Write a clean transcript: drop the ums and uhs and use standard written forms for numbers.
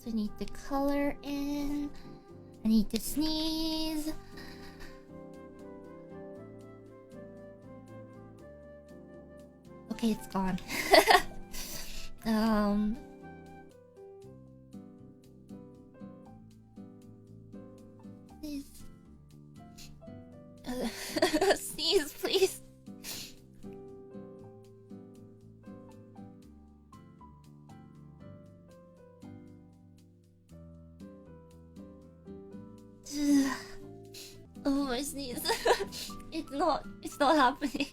So I need to color in. I need to sneeze. Okay, it's gone. Please. Sneeze, please. Oh, my sneeze. It's not happening.